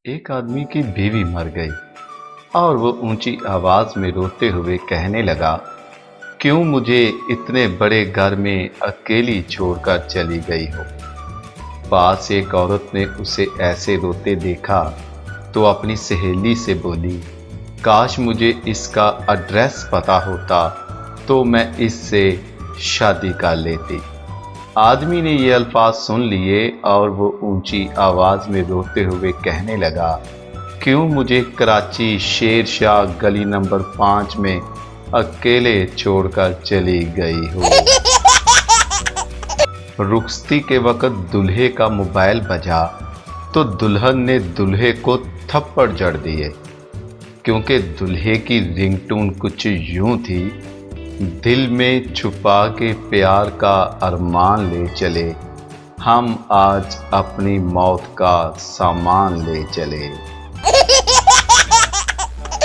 एक आदमी की बीवी मर गई और वो ऊंची आवाज में रोते हुए कहने लगा, क्यों मुझे इतने बड़े घर में अकेली छोड़कर चली गई हो। पास एक औरत ने उसे ऐसे रोते देखा तो अपनी सहेली से बोली, काश मुझे इसका एड्रेस पता होता तो मैं इससे शादी कर लेती। आदमी ने ये अल्फाज सुन लिए और वो ऊंची आवाज में रोते हुए कहने लगा, क्यों मुझे कराची शेर शाह गली नंबर 5 में अकेले छोड़कर चली गई हो। रुखसती के वक्त दूल्हे का मोबाइल बजा तो दुल्हन ने दूल्हे को थप्पड़ जड़ दिए, क्योंकि दूल्हे की रिंगटोन कुछ यूं थी, दिल में छुपा के प्यार का अरमान ले चले, हम आज अपनी मौत का सामान ले चले।